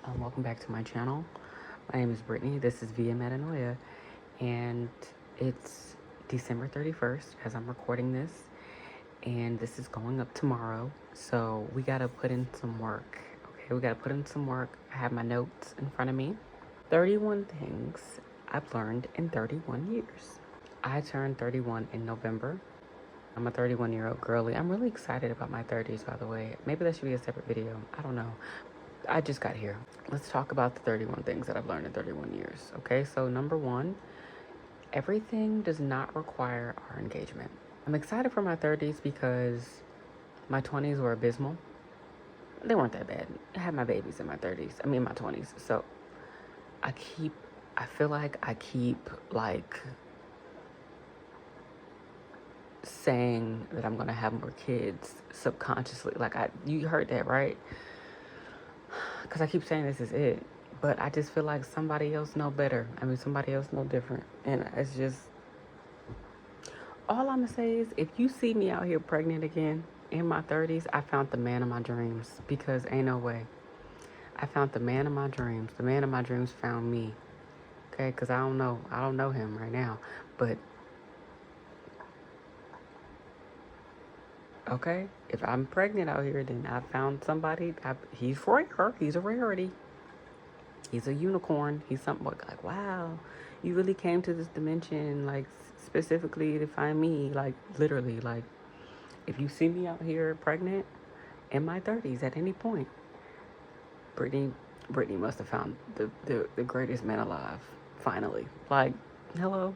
Welcome back to my channel. My name is Brittany. This is Via Metanoia, and it's December 31st as I'm recording this, and this is going up tomorrow. So we gotta put in some work. Okay, we gotta put in some work. I have my notes in front of me. 31 things I've learned in 31 years. I turned 31 in November. I'm a 31-year-old girly. I'm really excited about my 30s, by the way. Maybe that should be a separate video. I don't know. I just got here. Let's talk about the 31 things that I've learned in 31 years. Okay, so number one, everything does not require our engagement. I'm excited for my 30s because my 20s were abysmal. They weren't that bad. I had my babies in my 30s. I mean, my 20s. So I feel like I keep saying that I'm going to have more kids subconsciously. You heard that, right? Because I keep saying this is it, but I just feel like somebody else know better. I mean, somebody else know different. And it's just, all I'm going to say is, if you see me out here pregnant again in my 30s, I found the man of my dreams, because ain't no way. I found the man of my dreams. The man of my dreams found me. Okay, because I don't know him right now, but okay, if I'm pregnant out here, then I found somebody. He's rare. He's a rarity. He's a unicorn. He's something like, wow, you really came to this dimension, like, specifically to find me. Like, literally, like, if you see me out here pregnant in my 30s at any point, Brittany, Brittany must have found the greatest man alive, finally. Like, hello.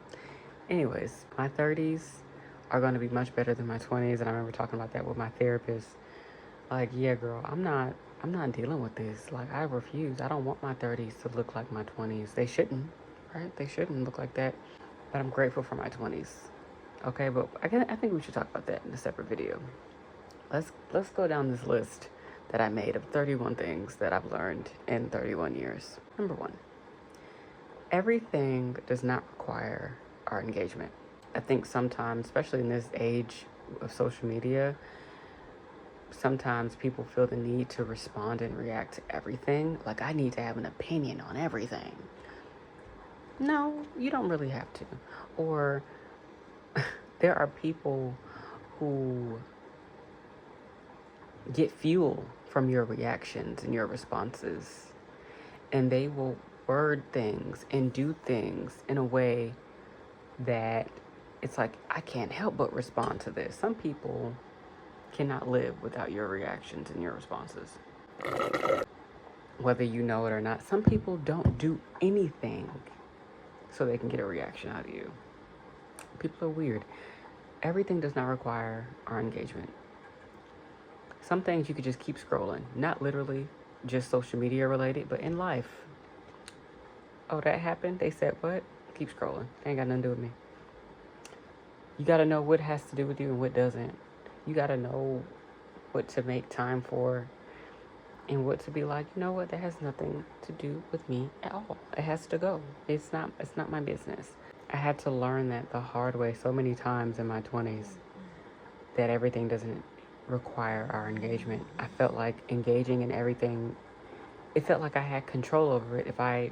Anyways, my 30s are going to be much better than my 20s, and I remember talking about that with my therapist. Like, yeah, girl, I'm not dealing with this. Like, I refuse. I don't want my 30s to look like my 20s. They shouldn't, right? They shouldn't look like that. But I'm grateful for my 20s. Okay, but I think we should talk about that in a separate video. Let's go down this list that I made of 31 things that I've learned in 31 years. Number one, everything does not require our engagement. I think sometimes, especially in this age of social media, sometimes people feel the need to respond and react to everything. Like, I need to have an opinion on everything. No, you don't really have to. Or there are people who get fuel from your reactions and your responses, and they will word things and do things in a way that it's like, I can't help but respond to this. Some people cannot live without your reactions and your responses, whether you know it or not. Some people don't do anything so they can get a reaction out of you. People are weird. Everything does not require our engagement. Some things you could just keep scrolling, not literally just social media related, but in life. Oh, that happened? They said what? Keep scrolling. They ain't got nothing to do with me. You got to know what has to do with you and what doesn't. You got to know what to make time for and what to be like, you know what, that has nothing to do with me at all. It has to go. It's not my business. I had to learn that the hard way so many times in my 20s, that everything doesn't require our engagement. I felt like engaging in everything, it felt like I had control over it if I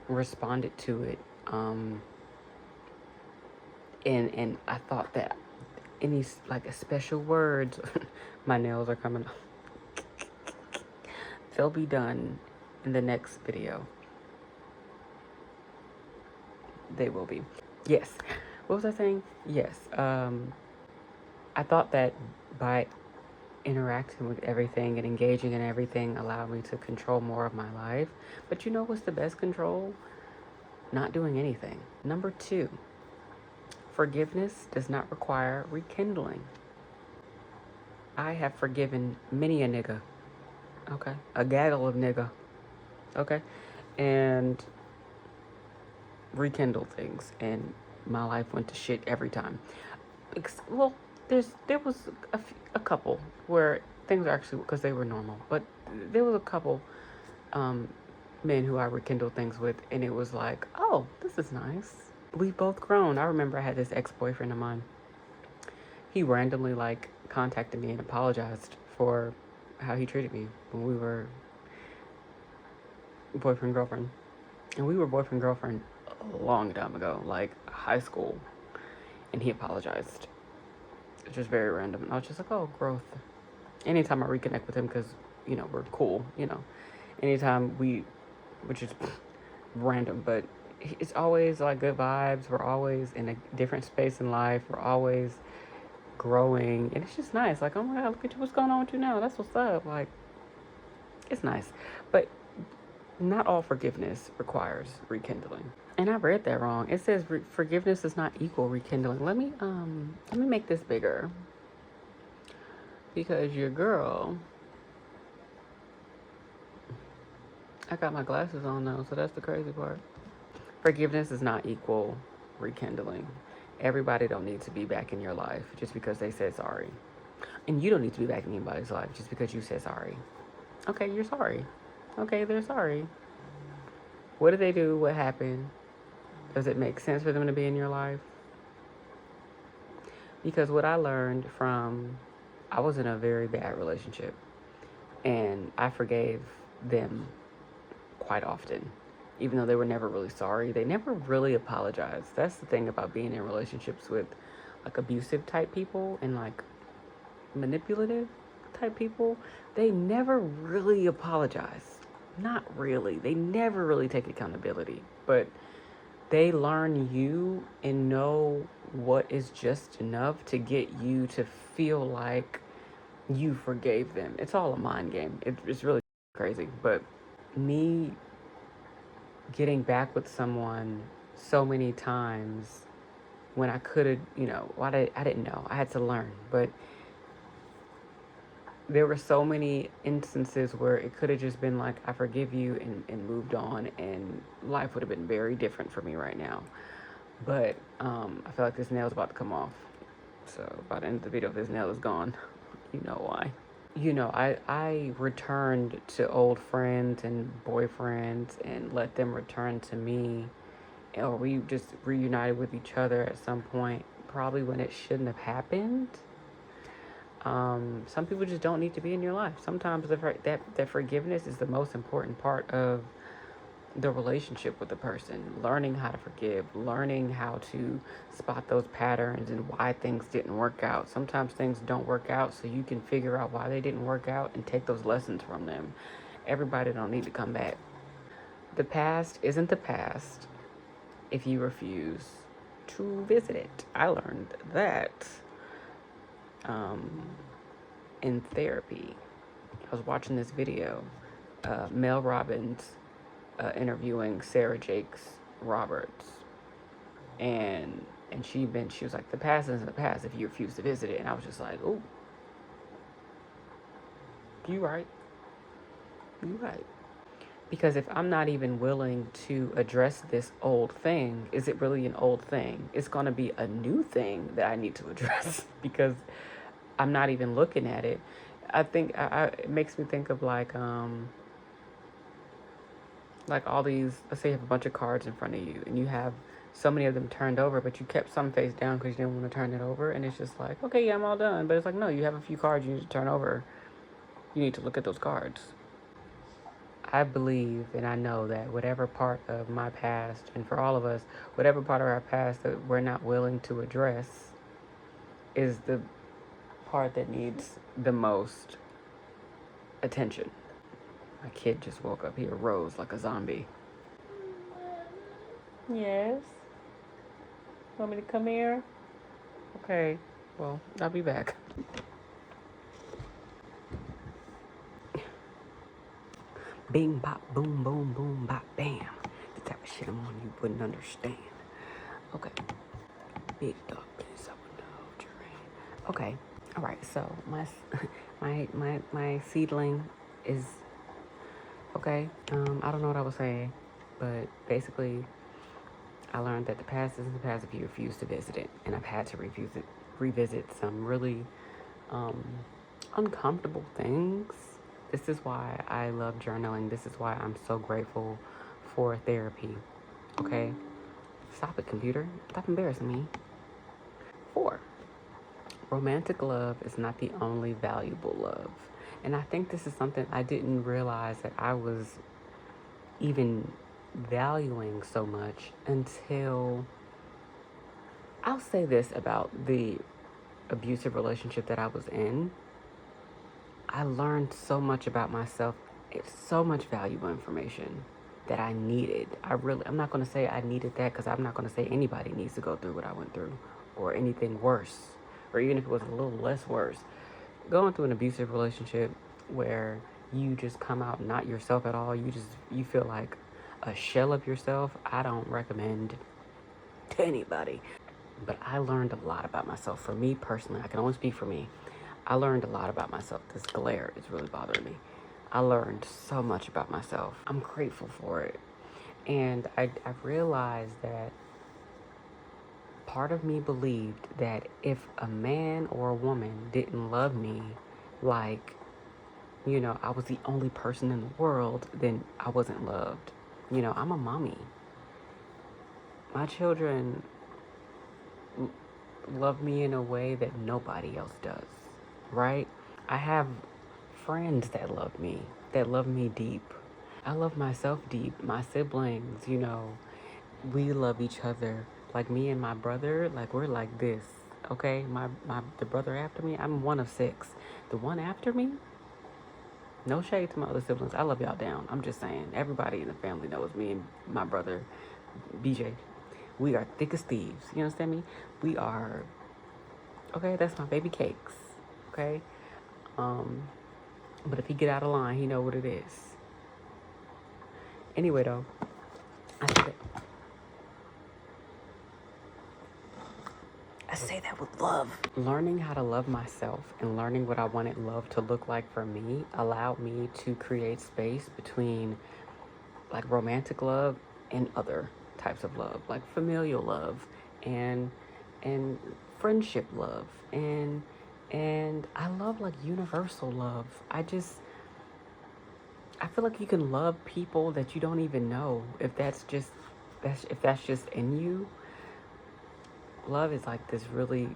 responded to it. And I thought that any special words, my nails are coming off. They'll be done in the next video. They will be. Yes. What was I saying? Yes. I thought that by interacting with everything and engaging in everything allowed me to control more of my life. But you know what's the best control? Not doing anything. Number two, forgiveness does not require rekindling. I have forgiven many a nigga. Okay? A gaggle of nigga. Okay? And rekindle things, and my life went to shit every time. Well, there was a couple where things are actually, because they were normal, but there was a couple men who I rekindled things with, and it was like, oh, this is nice. We've both grown. I remember I had this ex-boyfriend of mine. He randomly contacted me and apologized for how he treated me when we were boyfriend, girlfriend. And we were boyfriend, girlfriend a long time ago, like high school. And he apologized. It's just very random. And I was just like, oh, growth. Anytime I reconnect with him, because, we're cool, Anytime which is random, but it's always like good vibes. We're always in a different space in life. We're always growing. And it's just nice. Like, oh my God, look at you. What's going on with you now? That's what's up. Like, it's nice. But not all forgiveness requires rekindling. And I read that wrong. It says forgiveness does not equal rekindling. Let me make this bigger. Because your girl, I got my glasses on though, so that's the crazy part. Forgiveness does not equal rekindling. Everybody don't need to be back in your life just because they said sorry. And you don't need to be back in anybody's life just because you said sorry. Okay, you're sorry. Okay, they're sorry. What did they do? What happened? Does it make sense for them to be in your life? Because what I learned I was in a very bad relationship and I forgave them quite often. Even though they were never really sorry, they never really apologized. That's the thing about being in relationships with like abusive type people and like manipulative type people. They never really apologize. Not really. They never really take accountability. But they learn you and know what is just enough to get you to feel like you forgave them. It's all a mind game. It's really crazy. But me getting back with someone so many times when I could have, I didn't know. I had to learn. But there were so many instances where it could have just been like, I forgive you and moved on, and life would have been very different for me right now. But I feel like this nail is about to come off. So by the end of the video, this nail is gone. You know why. I returned to old friends and boyfriends and let them return to me. Or we just reunited with each other at some point, probably when it shouldn't have happened. Some people just don't need to be in your life. Sometimes that forgiveness is the most important part of the relationship with the person. Learning how to forgive, learning how to spot those patterns and why things didn't work out. Sometimes things don't work out, so you can figure out why they didn't work out and take those lessons from them. Everybody don't need to come back. The past isn't the past if you refuse to visit it. I learned that in therapy. I was watching this video, Mel Robbins interviewing Sarah Jakes Roberts, and she was like, the past isn't the past if you refuse to visit it. And I was just like, oh, you right. Because if I'm not even willing to address this old thing, is it really an old thing? It's going to be a new thing that I need to address because I'm not even looking at it. I think it makes me think of like all these, let's say you have a bunch of cards in front of you and you have so many of them turned over, but you kept some face down because you didn't want to turn it over. And it's just like, okay, yeah, I'm all done. But it's like, no, you have a few cards you need to turn over. You need to look at those cards. I believe and I know that whatever part of my past, and for all of us, whatever part of our past that we're not willing to address is the part that needs the most attention. My kid just woke up. He arose like a zombie. Yes? Want me to come here? Okay. Well, I'll be back. Bing, bop, boom, boom, boom, bop, bam. The type of shit I'm on you wouldn't understand. Okay. Big dog piss up with no terrain. Okay. All right. So my seedling is okay. I don't know what I was saying, but basically, I learned that the past isn't the past if you refuse to visit it, and I've had to revisit some really uncomfortable things. This is why I love journaling. This is why I'm so grateful for therapy. Okay? Stop it, computer. Stop embarrassing me. 4, romantic love is not the only valuable love. And I think this is something I didn't realize that I was even valuing so much until I'll say this about the abusive relationship that I was in. I learned so much about myself. It's so much valuable information that I needed. I'm not going to say I needed that because I'm not going to say anybody needs to go through what I went through or anything worse, or even if it was a little less worse. Going through an abusive relationship where you just come out not yourself at all, you feel like a shell of yourself, I don't recommend to anybody. But I learned a lot about myself. For me personally, I can only speak for me. I learned a lot about myself. This glare is really bothering me. I learned so much about myself. I'm grateful for it. And I realized that part of me believed that if a man or a woman didn't love me, like, I was the only person in the world, then I wasn't loved. I'm a mommy. My children love me in a way that nobody else does, right? I have friends that love me deep. I love myself deep. My siblings, we love each other. Like me and my brother, like we're like this. Okay? The brother after me, I'm one of 6. The one after me, no shade to my other siblings. I love y'all down. I'm just saying, everybody in the family knows me and my brother, BJ. We are thick as thieves. You understand me? We are, okay, that's my baby cakes. Okay? But if he get out of line, he know what it is. Anyway, though, I say that with love. Learning how to love myself and learning what I wanted love to look like for me allowed me to create space between like romantic love and other types of love, like familial love and friendship love and I love like universal love. I feel like you can love people that you don't even know if that's just in you. Love is like this really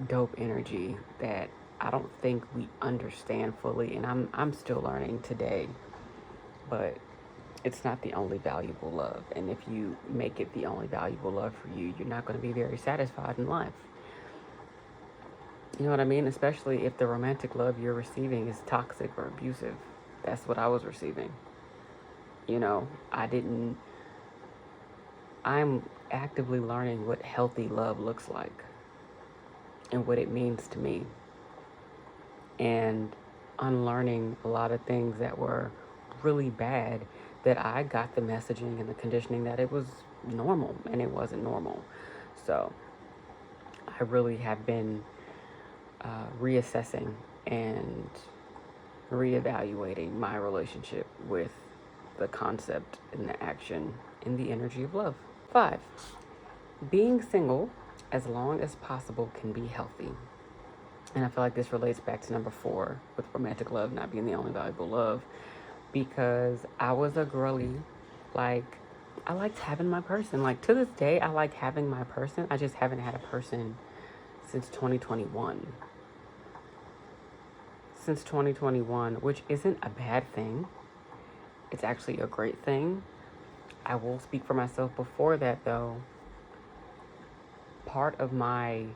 dope energy that I don't think we understand fully, and I'm still learning today. But it's not the only valuable love, and if you make it the only valuable love for you, you're not going to be very satisfied in life. You know what I mean? Especially if the romantic love you're receiving is toxic or abusive. That's what I was receiving. I didn't. I'm actively learning what healthy love looks like and what it means to me, and unlearning a lot of things that were really bad, that I got the messaging and the conditioning that it was normal, and it wasn't normal. So I really have been reassessing and reevaluating my relationship with the concept and the action and the energy of love. 5, being single as long as possible can be healthy. And I feel like this relates back to number 4 with romantic love not being the only valuable love, because I was a girly. Like, I liked having my person. Like, to this day, I like having my person. I just haven't had a person since 2021. Since 2021, which isn't a bad thing. It's actually a great thing. I will speak for myself. Before that, though, part of my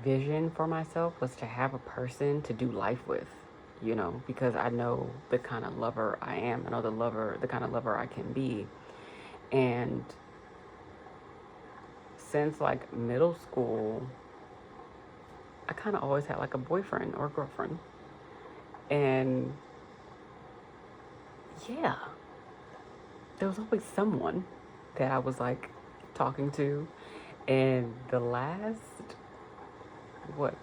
vision for myself was to have a person to do life with, because I know the kind of lover I am. I know the kind of lover I can be. And since middle school, I kind of always had a boyfriend or girlfriend. And yeah, there was always someone that I was talking to. And the last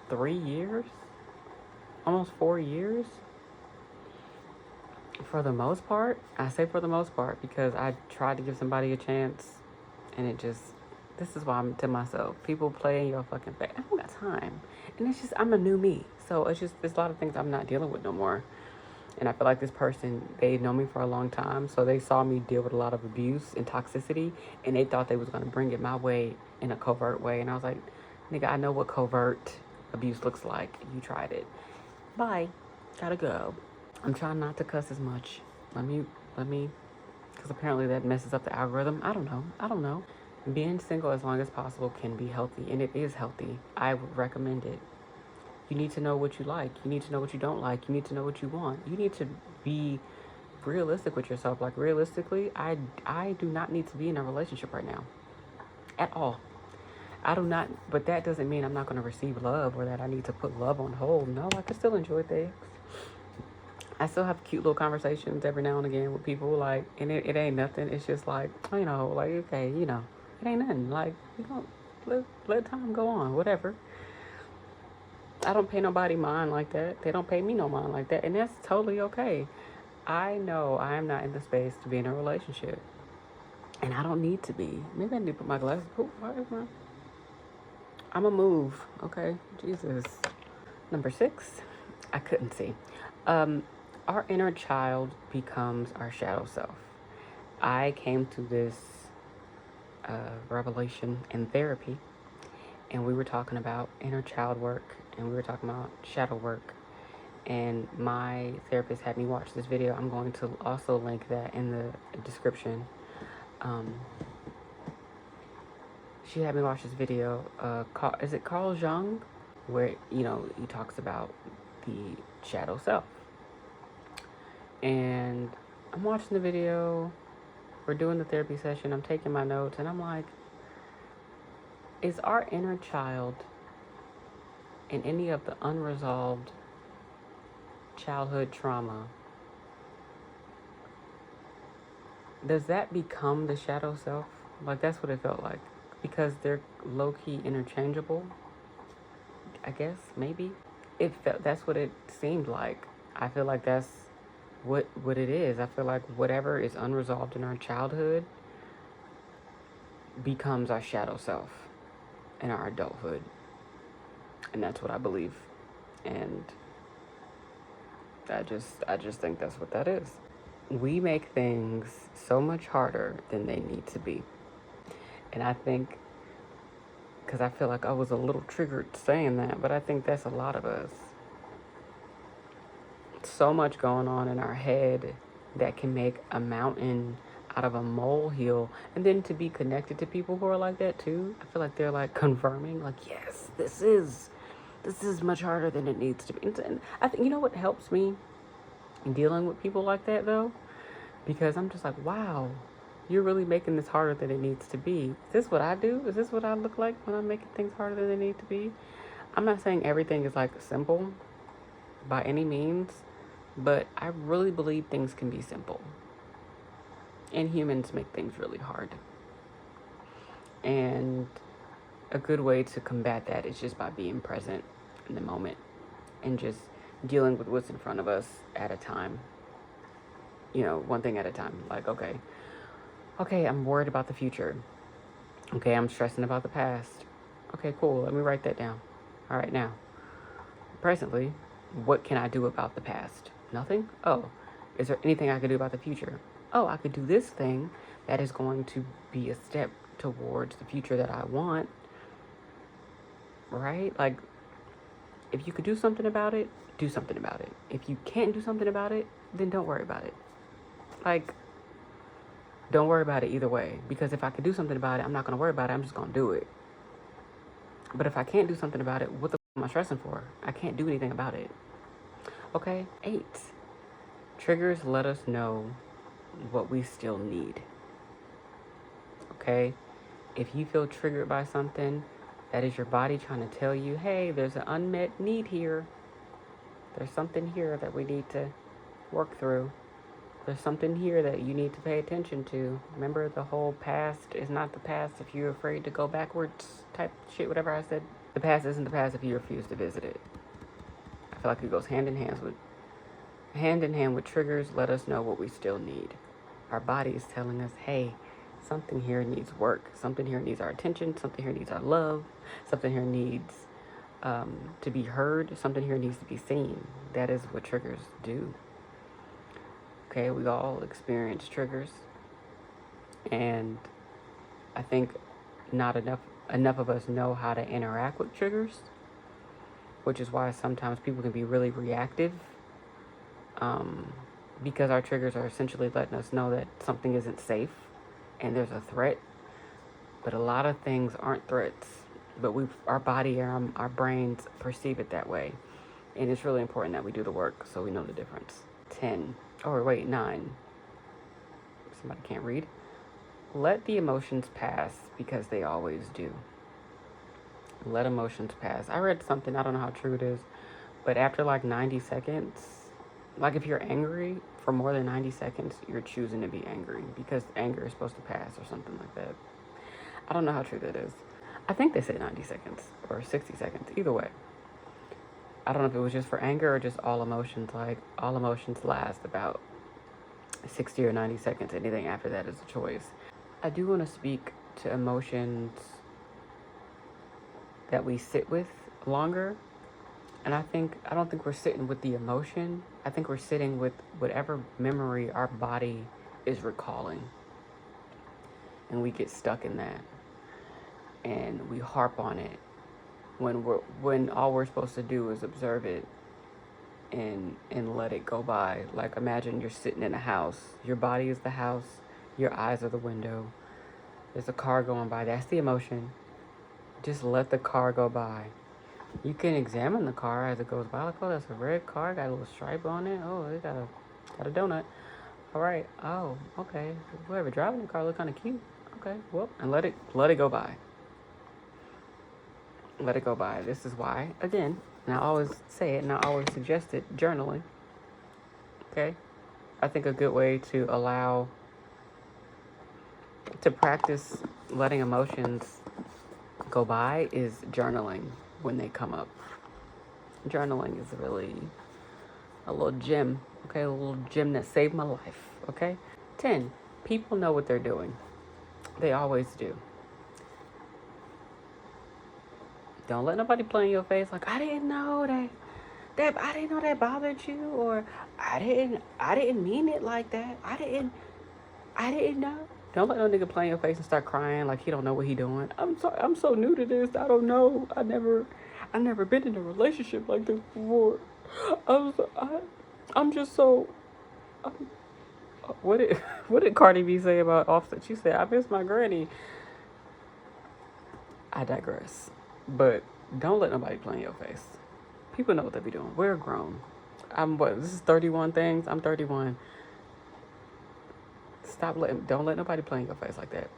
3 years, almost 4 years, for the most part, I say for the most part because I tried to give somebody a chance, and this is why I'm to myself, people play in your fucking face. I don't got time. And it's just, I'm a new me. So there's a lot of things I'm not dealing with no more. And I feel like this person, they know me for a long time, so they saw me deal with a lot of abuse and toxicity, and they thought they was going to bring it my way in a covert way. And I was like, nigga, I know what covert abuse looks like. You tried it. Bye. Gotta go. I'm trying not to cuss as much. Let me because apparently that messes up the algorithm. I don't know. Being single as long as possible can be healthy, and it is healthy. I would recommend it. You need to know what you like. You need to know what you don't like. You need to know what you want. You need to be realistic with yourself. Like, realistically, I do not need to be in a relationship right now at all. I do not, but that doesn't mean I'm not going to receive love or that I need to put love on hold. No, I can still enjoy things. I still have cute little conversations every now and again with people, like, and it ain't nothing. It's just like, like, okay, it ain't nothing. Like, you don't let time go on, whatever. I don't pay nobody mind like that. They don't pay me no mind like that, and that's totally okay. I know I am not in the space to be in a relationship, and I don't need to be. Maybe I need to put my glasses. I'm a move, okay? Jesus. Number 6, I couldn't see. Um, our inner child becomes our shadow self. I came to this revelation in therapy, and we were talking about inner child work, and we were talking about shadow work. And my therapist had me watch this video. I'm going to also link that in the description. She had me watch this video. Is it Carl Jung? Where, he talks about the shadow self. And I'm watching the video. We're doing the therapy session. I'm taking my notes. And I'm like, is our inner child in any of the unresolved childhood trauma, does that become the shadow self? Like, that's what it felt like. Because they're low-key interchangeable, I guess, maybe. That's what it seemed like. I feel like that's what it is. I feel like whatever is unresolved in our childhood becomes our shadow self in our adulthood. And that's what I believe. And I just think that's what that is. We make things so much harder than they need to be. And I think, because I feel like I was a little triggered saying that, but I think that's a lot of us. So much going on in our head that can make a mountain out of a molehill. And then to be connected to people who are like that too, I feel like they're like confirming, like, yes, this is much harder than it needs to be. And I think, what helps me in dealing with people like that though? Because I'm just like, wow, you're really making this harder than it needs to be. Is this what I do? Is this what I look like when I'm making things harder than they need to be? I'm not saying everything is like simple by any means, but I really believe things can be simple. And humans make things really hard. And a good way to combat that is just by being present in the moment and just dealing with what's in front of us at a time. One thing at a time. Like, okay, I'm worried about the future. Okay, I'm stressing about the past. Okay, cool. Let me write that down. All right, now, presently, what can I do about the past? Nothing? Oh, is there anything I could do about the future? Oh, I could do this thing that is going to be a step towards the future that I want. Right? Like, if you could do something about it, do something about it. If you can't do something about it, then don't worry about it. Like, don't worry about it either way. Because if I could do something about it, I'm not going to worry about it. I'm just going to do it. But if I can't do something about it, what the am I stressing for? I can't do anything about it. Okay? 8. Triggers let us know what we still need. Okay? If you feel triggered by something, that is your body trying to tell you, hey, there's an unmet need here. There's something here that we need to work through. There's something here that you need to pay attention to. Remember, the whole past is not the past if you're afraid to go backwards type shit, whatever I said. The past isn't the past if you refuse to visit it. I feel like it goes hand in hand with triggers. Let us know what we still need. Our body is telling us, hey, something here needs work. Something here needs our attention. Something here needs our love. Something here needs to be heard. Something here needs to be seen. That is what triggers do. Okay, we all experience triggers. And I think not enough of us know how to interact with triggers, which is why sometimes people can be really reactive because our triggers are essentially letting us know that something isn't safe and there's a threat. But a lot of things aren't threats, but our body and our brains perceive it that way. And it's really important that we do the work so we know the difference. 10. Oh, wait, 9. Somebody can't read. Let the emotions pass because they always do. Let emotions pass. I read something, I don't know how true it is, but after like 90 seconds, like if you're angry for more than 90 seconds, you're choosing to be angry because anger is supposed to pass or something like that. I don't know how true that is. I think they said 90 seconds or 60 seconds. Either way. I don't know if it was just for anger or just all emotions. Like, all emotions last about 60 or 90 seconds. Anything after that is a choice. I do want to speak to emotions that we sit with longer. And I don't think we're sitting with the emotion. I think we're sitting with whatever memory our body is recalling. And we get stuck in that. And we harp on it when all we're supposed to do is observe it and let it go by. Like, imagine you're sitting in a house. Your body is the house. Your eyes are the window. There's a car going by. That's the emotion. Just let the car go by. You can examine the car as it goes by. Like, oh, that's a red car. Got a little stripe on it. Oh, it got a donut. All right. Oh, okay. Whoever driving the car look kind of cute. Okay. Well, and let it go by. Let it go by. This is why, again, and I always say it and I always suggest it, journaling. Okay? I think a good way to practice letting emotions go by is journaling when they come up. Journaling is really a little gem, okay? A little gem that saved my life, okay? 10, people know what they're doing. They always do. Don't let nobody play in your face like, I didn't know that I didn't know that bothered you, or I didn't mean it like that. I didn't know. Don't let no nigga play in your face and start crying like he don't know what he doing. I'm so new to this. I don't know. I never been in a relationship like this before. I'm just so. What did Cardi B say about Offset? She said, I miss my granny. I digress. But don't let nobody play in your face. People know what they be doing. We're grown. This is 31 things. I'm 31. Don't let nobody play in your face like that.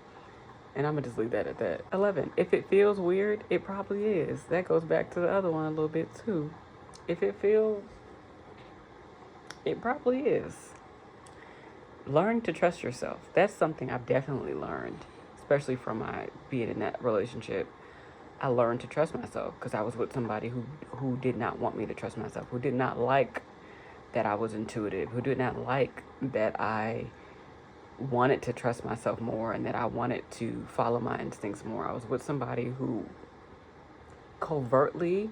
And I'm going to just leave that at that. 11, if it feels weird, it probably is. That goes back to the other one a little bit too. If it feels, it probably is. Learn to trust yourself. That's something I've definitely learned, especially from my being in that relationship. I learned to trust myself because I was with somebody who did not want me to trust myself, who did not like that I was intuitive, who did not like that I wanted to trust myself more and that I wanted to follow my instincts more. I was with somebody who covertly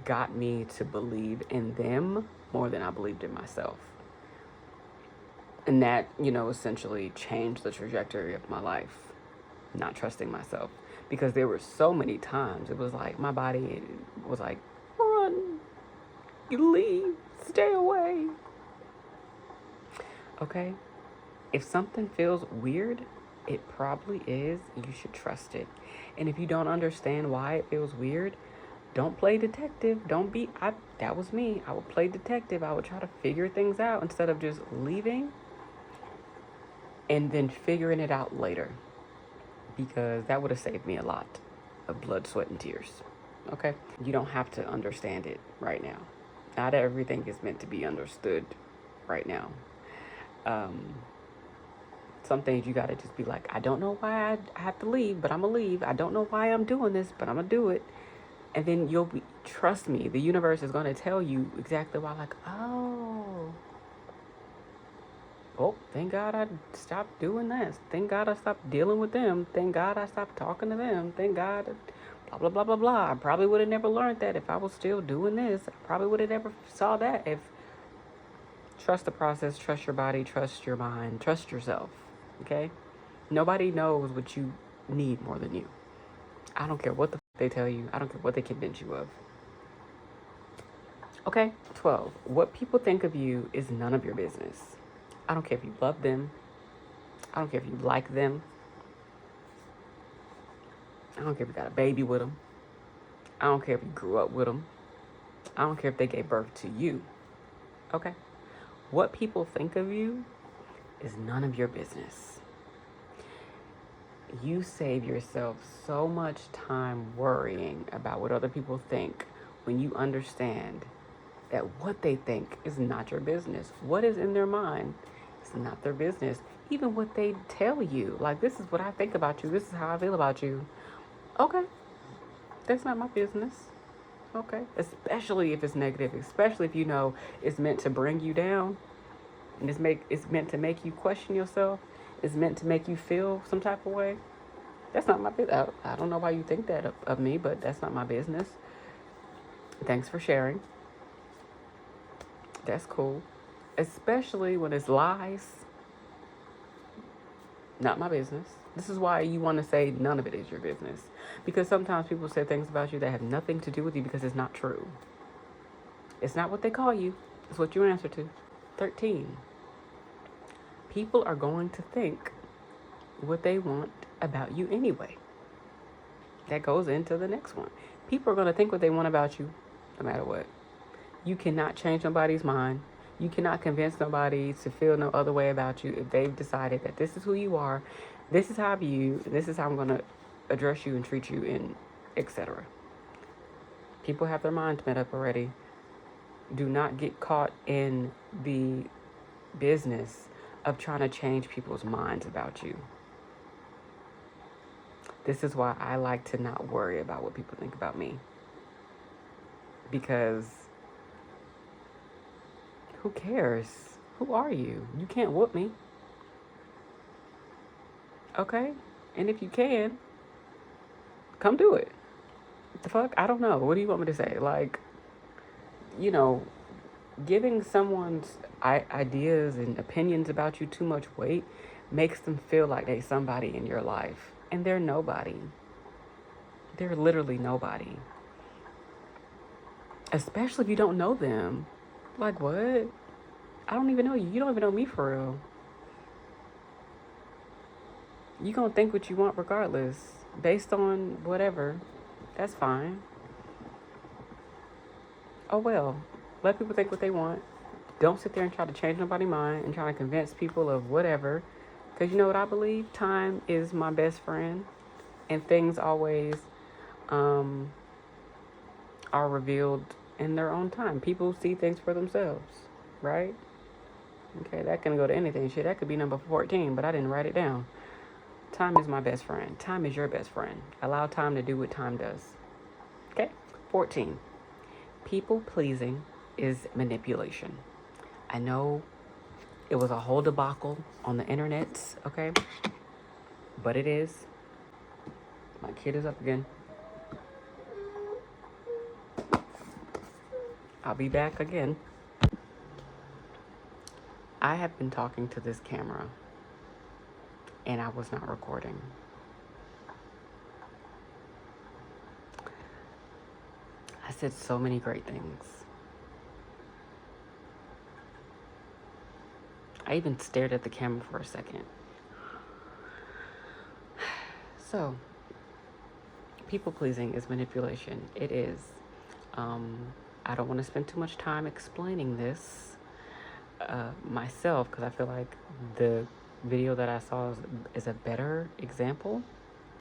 got me to believe in them more than I believed in myself. And that, essentially changed the trajectory of my life, not trusting myself. Because there were so many times, it was like my body was like, run, you leave, stay away. Okay? If something feels weird, it probably is. You should trust it. And if you don't understand why it feels weird, don't play detective. That was me. I would play detective. I would try to figure things out instead of just leaving and then figuring it out later. Because that would have saved me a lot of blood, sweat, and tears. Okay? You don't have to understand it right now. Not everything is meant to be understood right now. Some things you gotta just be like, I don't know why I have to leave, but I'm gonna leave. I don't know why I'm doing this, but I'm gonna do it. And then trust me, the universe is gonna tell you exactly why. Like, oh, thank God I stopped doing this. Thank God I stopped dealing with them. Thank God I stopped talking to them. Thank God, blah, blah, blah, blah, blah. I probably would have never learned that if I was still doing this. I probably would have never saw that if. Trust the process, trust your body, trust your mind, trust yourself, okay? Nobody knows what you need more than you. I don't care what they tell you. I don't care what they convince you of. Okay, 12. What people think of you is none of your business. I don't care if you love them. I don't care if you like them. I don't care if you got a baby with them. I don't care if you grew up with them. I don't care if they gave birth to you. Okay? What people think of you is none of your business. You save yourself so much time worrying about what other people think when you understand that what they think is not your business. What is in their mind is not their business. Even what they tell you, like, this is what I think about you, this is how I feel about you. Okay, that's not my business. Okay, especially if it's negative, especially if you know it's meant to bring you down, and it's meant to make you question yourself. It's meant to make you feel some type of way. That's not my business. I don't know why you think that of me, but that's not my business. Thanks for sharing. That's cool. Especially when it's lies. Not my business. This is why you want to say none of it is your business. Because sometimes people say things about you that have nothing to do with you because it's not true. It's not what they call you. It's what you answer to. 13. People are going to think what they want about you anyway. That goes into the next one. People are going to think what they want about you no matter what. You cannot change nobody's mind. You cannot convince nobody to feel no other way about you if they've decided that this is who you are, this is how I view you, this is how I'm going to address you and treat you, and etc. People have their minds made up already. Do not get caught in the business of trying to change people's minds about you. This is why I like to not worry about what people think about me. Because who cares? Who are you? You can't whoop me. Okay? And if you can, come do it. The fuck? I don't know. What do you want me to say? Like, giving someone's ideas and opinions about you too much weight makes them feel like they're somebody in your life. And they're nobody. They're literally nobody. Especially if you don't know them. Like, what? I don't even know you. You don't even know me for real. You gonna think what you want regardless. Based on whatever. That's fine. Oh well. Let people think what they want. Don't sit there and try to change nobody's mind and try to convince people of whatever. Because you know what I believe? Time is my best friend. And things always are revealed in their own time. People see things for themselves, right? Okay, that can go to anything. Shit, that could be number 14, but I didn't write it down. Time is my best friend. Time is your best friend. Allow time to do what time does. Okay? 14. People pleasing is manipulation. I know it was a whole debacle on the internet, okay? But it is. My kid is up again. I'll be back again. I have been talking to this camera and I was not recording. I said so many great things. I even stared at the camera for a second. So, people pleasing is manipulation. It is. I don't want to spend too much time explaining this myself because I feel like the video that I saw is a better example.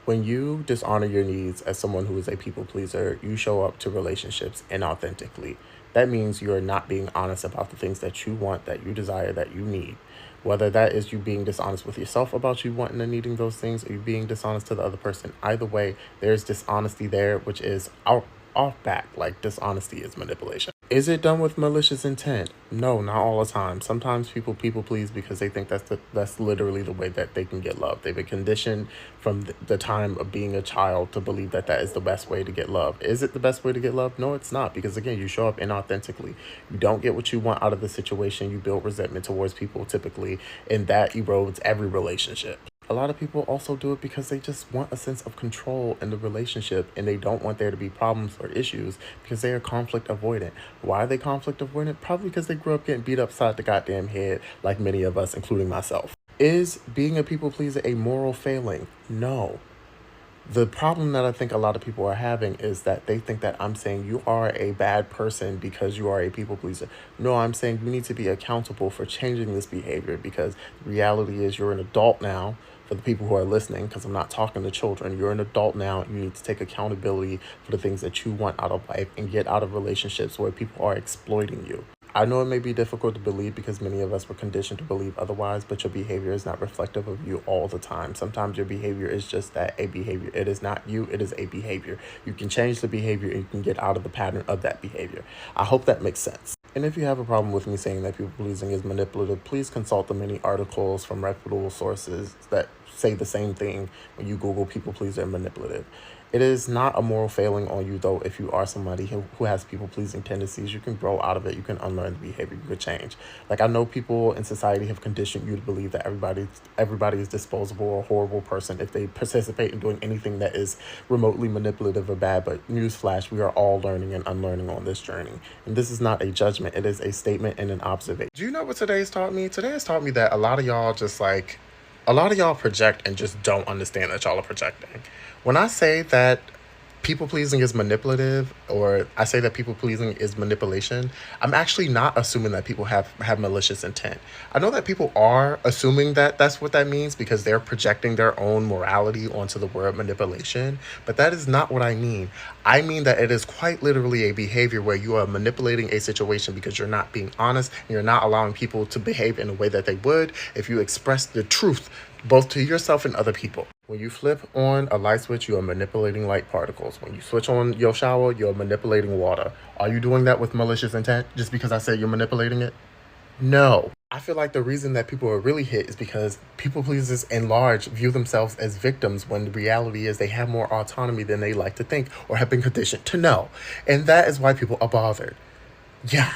When you dishonor your needs as someone who is a people pleaser, you show up to relationships inauthentically. That means you are not being honest about the things that you want, that you desire, that you need. Whether that is you being dishonest with yourself about you wanting and needing those things, or you being dishonest to the other person. Either way, there's dishonesty there, which is off back. Like, dishonesty is manipulation. Is it done with malicious intent? No, not all the time. Sometimes people please because they think that's literally the way that they can get love. They've been conditioned from the time of being a child to believe that is the best way to get love. Is it the best way to get love? No, it's not, because again, you show up inauthentically. You don't get what you want out of the situation. You build resentment towards people typically, and that erodes every relationship. A lot of people also do it because they just want a sense of control in the relationship and they don't want there to be problems or issues because they are conflict avoidant. Why are they conflict avoidant? Probably because they grew up getting beat upside the goddamn head, like many of us, including myself. Is being a people pleaser a moral failing? No. The problem that I think a lot of people are having is that they think that I'm saying you are a bad person because you are a people pleaser. No, I'm saying you need to be accountable for changing this behavior because the reality is you're an adult now. For the people who are listening, because I'm not talking to children, you're an adult now. You need to take accountability for the things that you want out of life and get out of relationships where people are exploiting you. I know it may be difficult to believe because many of us were conditioned to believe otherwise, but your behavior is not reflective of you all the time. Sometimes your behavior is just that, a behavior. It is not you, it is a behavior. You can change the behavior and you can get out of the pattern of that behavior. I hope that makes sense. And if you have a problem with me saying that people pleasing is manipulative, please consult the many articles from reputable sources that say the same thing when you Google people pleaser and manipulative. It is not a moral failing on you, though, if you are somebody who has people pleasing tendencies. You can grow out of it. You can unlearn the behavior. You could change. Like, I know people in society have conditioned you to believe that everybody is disposable or a horrible person if they participate in doing anything that is remotely manipulative or bad. But newsflash, we are all learning and unlearning on this journey. And this is not a judgment. It is a statement and an observation. Do you know what today has taught me? Today has taught me that a lot of y'all project and just don't understand that y'all are projecting. When I say that people pleasing is manipulative, or I say that people pleasing is manipulation, I'm actually not assuming that people have malicious intent. I know that people are assuming that that's what that means because they're projecting their own morality onto the word manipulation, but that is not what I mean. I mean that it is quite literally a behavior where you are manipulating a situation because you're not being honest and you're not allowing people to behave in a way that they would if you express the truth both to yourself and other people. When you flip on a light switch, you are manipulating light particles. When you switch on your shower, you're manipulating water. Are you doing that with malicious intent just because I said you're manipulating it? No. I feel like the reason that people are really hit is because people pleasers in large view themselves as victims when the reality is they have more autonomy than they like to think or have been conditioned to know. And that is why people are bothered. Yeah.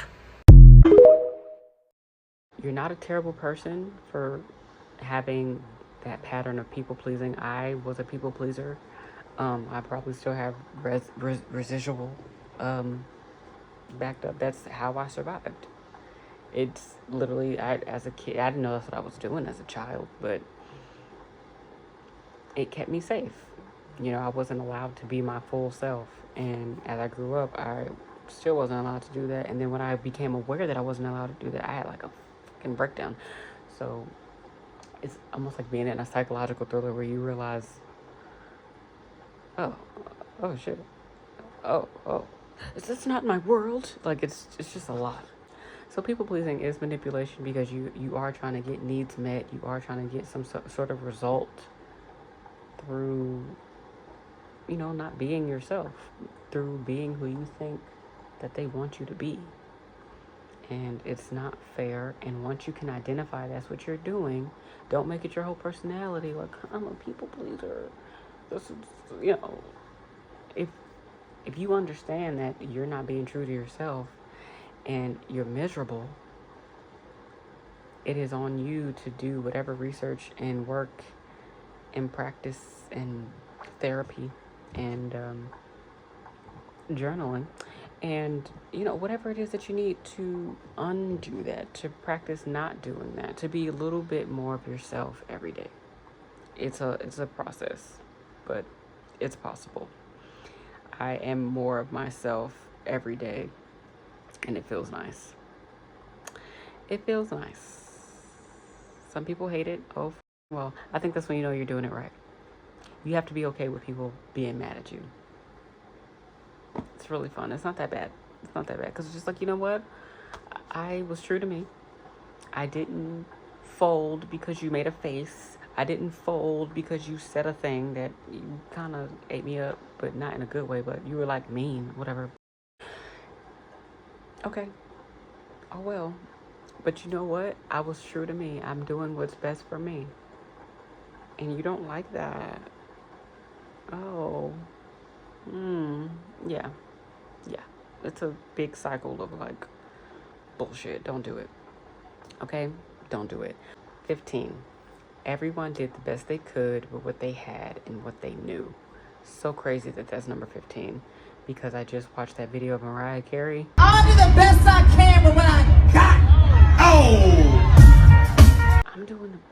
You're not a terrible person for having that pattern of people pleasing. I was a people pleaser. I probably still have residual um, backed up. That's how I survived. It's literally, as a kid, I didn't know that's what I was doing as a child, but it kept me safe. You know, I wasn't allowed to be my full self. And as I grew up, I still wasn't allowed to do that. And then when I became aware that I wasn't allowed to do that, I had like a fucking breakdown. So it's almost like being in a psychological thriller where you realize, oh, oh shit, oh, it's not my world. Like it's just a lot. So people pleasing is manipulation because you are trying to get needs met. You are trying to get some sort of result through, not being yourself, through being who you think that they want you to be. And it's not fair. And once you can identify that's what you're doing, don't make it your whole personality. Like, I'm a people pleaser. This is, if if you understand that you're not being true to yourself and you're miserable, it is on you to do whatever research and work and practice and therapy and journaling and whatever it is that you need to undo that, to practice not doing that, to be a little bit more of yourself every day. It's a process, but it's possible. I am more of myself every day, and it feels nice. It feels nice. Some people hate it. Oh, well, I think that's when you know you're doing it right. You have to be okay with people being mad at you. It's really fun. It's not that bad. It's not that bad because it's just like, you know what? I was true to me. I didn't fold because you made a face. I didn't fold because you said a thing that you kind of ate me up, but not in a good way, but you were like mean, whatever. Okay. Oh well. But you know what? I was true to me. I'm doing what's best for me. And you don't like that. Oh. Yeah. Yeah. It's a big cycle of like bullshit. Don't do it. Okay? Don't do it. 15. Everyone did the best they could with what they had and what they knew. So crazy that that's number 15, because I just watched that video of Mariah Carey. I'll do the best I can with what I got. Oh!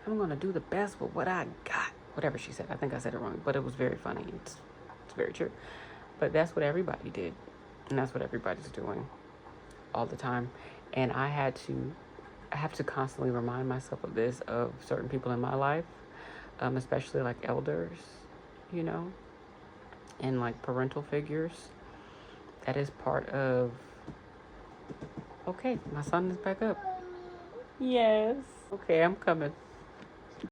I'm gonna do the best with what I got. Whatever she said. I think I said it wrong, but it was very funny. It's very true. But that's what everybody did. And that's what everybody's doing all the time. And I have to constantly remind myself of this, of certain people in my life, especially like elders, you know, and like parental figures. That is part of, okay, my son is back up. Yes. Okay, I'm coming.